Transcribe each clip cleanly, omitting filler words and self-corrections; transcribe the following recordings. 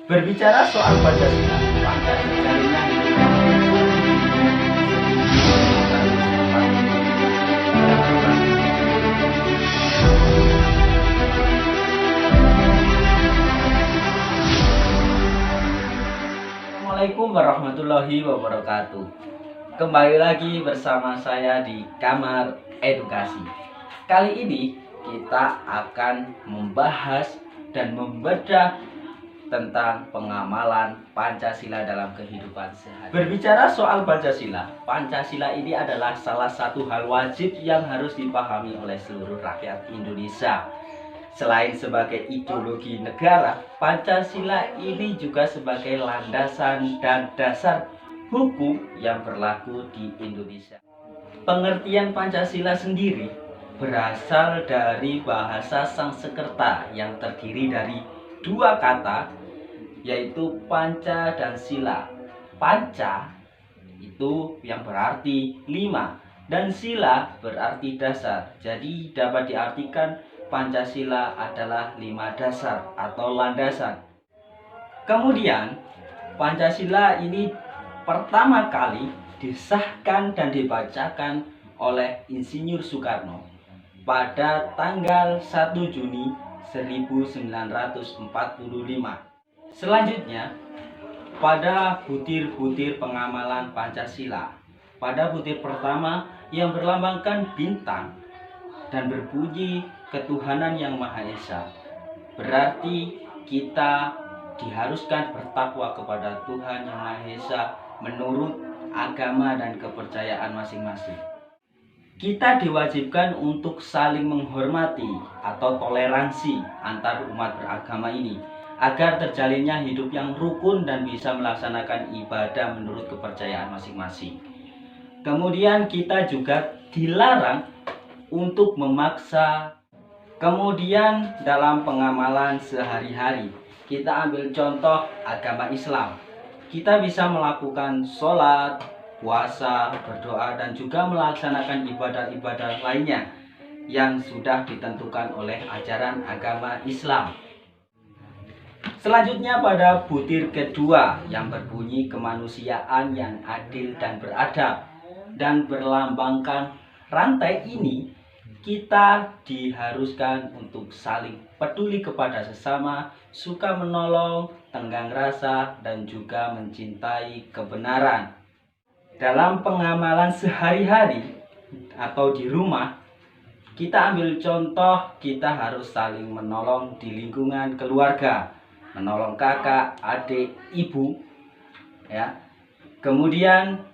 Berbicara soal Pancasila, Pancasila Assalamualaikum warahmatullahi wabarakatuh. Kembali lagi bersama saya di Kamar Edukasi. Kali ini kita akan membahas dan membedah tentang pengamalan Pancasila dalam kehidupan sehari. Berbicara soal Pancasila, Pancasila ini adalah salah satu hal wajib yang harus dipahami oleh seluruh rakyat Indonesia. Selain sebagai ideologi negara, Pancasila ini juga sebagai landasan dan dasar hukum yang berlaku di Indonesia. Pengertian Pancasila sendiri berasal dari bahasa Sanskerta yang terdiri dari dua kata, yaitu panca dan sila. Panca itu yang berarti 5 dan sila berarti dasar. Jadi dapat diartikan Pancasila adalah 5 dasar atau landasan. Kemudian Pancasila ini pertama kali disahkan dan dibacakan oleh Insinyur Soekarno pada tanggal 1 Juni 1945. Selanjutnya, pada butir-butir pengamalan Pancasila, pada butir pertama yang berlambangkan bintang dan berbunyi ketuhanan yang Maha Esa, berarti kita diharuskan bertakwa kepada Tuhan yang Maha Esa menurut agama dan kepercayaan masing-masing. Kita diwajibkan untuk saling menghormati atau toleransi antar umat beragama ini, agar terjalinnya hidup yang rukun dan bisa melaksanakan ibadah menurut kepercayaan masing-masing. Kemudian kita juga dilarang untuk memaksa. Kemudian dalam pengamalan sehari-hari, kita ambil contoh agama Islam. Kita bisa melakukan sholat, puasa, berdoa, dan juga melaksanakan ibadah-ibadah lainnya yang sudah ditentukan oleh ajaran agama Islam. Selanjutnya pada butir kedua yang berbunyi kemanusiaan yang adil dan beradab dan berlambangkan rantai ini, kita diharuskan untuk saling peduli kepada sesama, suka menolong, tenggang rasa, dan juga mencintai kebenaran. Dalam pengamalan sehari-hari atau di rumah, kita ambil contoh, kita harus saling menolong di lingkungan keluarga, menolong kakak, adik, ibu, ya. Kemudian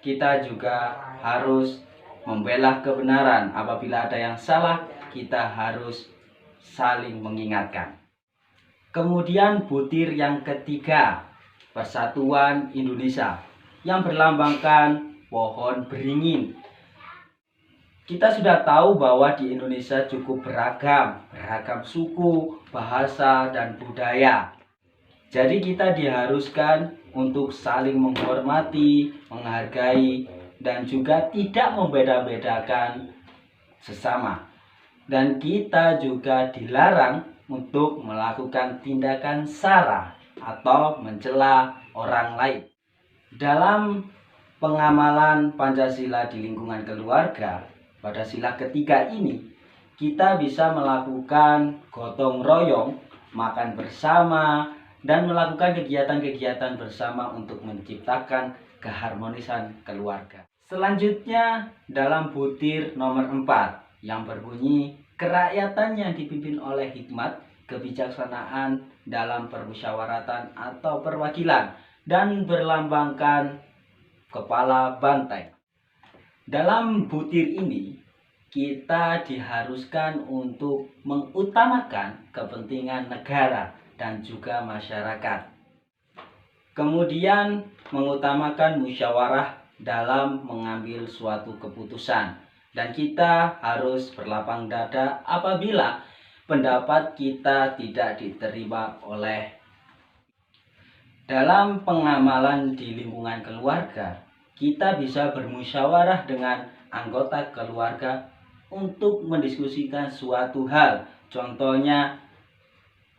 kita juga harus membela kebenaran. Apabila ada yang salah, kita harus saling mengingatkan. Kemudian butir yang ketiga, Persatuan Indonesia, yang berlambangkan pohon beringin. Kita sudah tahu bahwa di Indonesia cukup beragam suku, bahasa, dan budaya. Jadi kita diharuskan untuk saling menghormati, menghargai, dan juga tidak membeda-bedakan sesama. Dan kita juga dilarang untuk melakukan tindakan sara atau mencela orang lain. Dalam pengamalan Pancasila di lingkungan keluarga, pada sila ketiga ini, kita bisa melakukan gotong royong, makan bersama, dan melakukan kegiatan-kegiatan bersama untuk menciptakan keharmonisan keluarga. Selanjutnya dalam butir nomor 4 yang berbunyi kerakyatan yang dipimpin oleh hikmat, kebijaksanaan dalam permusyawaratan atau perwakilan, dan berlambangkan kepala banteng. Dalam butir ini, kita diharuskan untuk mengutamakan kepentingan negara dan juga masyarakat. Kemudian mengutamakan musyawarah dalam mengambil suatu keputusan. Dan kita harus berlapang dada apabila pendapat kita tidak diterima oleh. Dalam pengamalan di lingkungan keluarga, kita bisa bermusyawarah dengan anggota keluarga untuk mendiskusikan suatu hal. Contohnya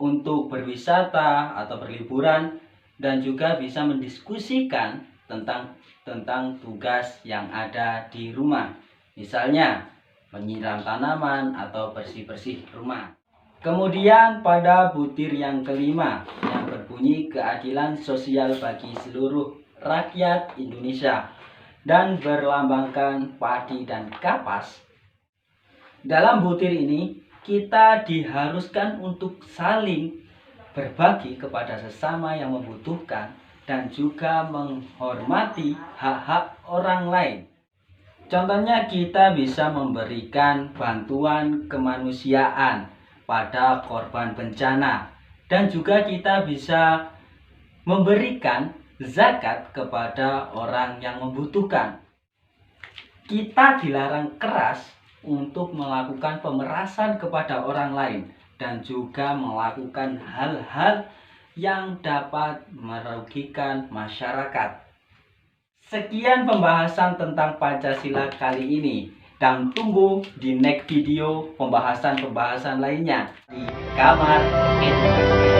untuk berwisata atau berliburan, dan juga bisa mendiskusikan tentang tugas yang ada di rumah. Misalnya menyiram tanaman atau bersih-bersih rumah. Kemudian pada butir yang kelima yang berbunyi keadilan sosial bagi seluruh rakyat Indonesia dan berlambangkan padi dan kapas. Dalam butir ini kita diharuskan untuk saling berbagi kepada sesama yang membutuhkan dan juga menghormati hak-hak orang lain. Contohnya kita bisa memberikan bantuan kemanusiaan pada korban bencana, dan juga kita bisa memberikan zakat kepada orang yang membutuhkan. Kita dilarang keras untuk melakukan pemerasan kepada orang lain dan juga melakukan hal-hal yang dapat merugikan masyarakat. Sekian pembahasan tentang Pancasila kali ini, dan tunggu di next video pembahasan-pembahasan lainnya di Kamar Edukasi.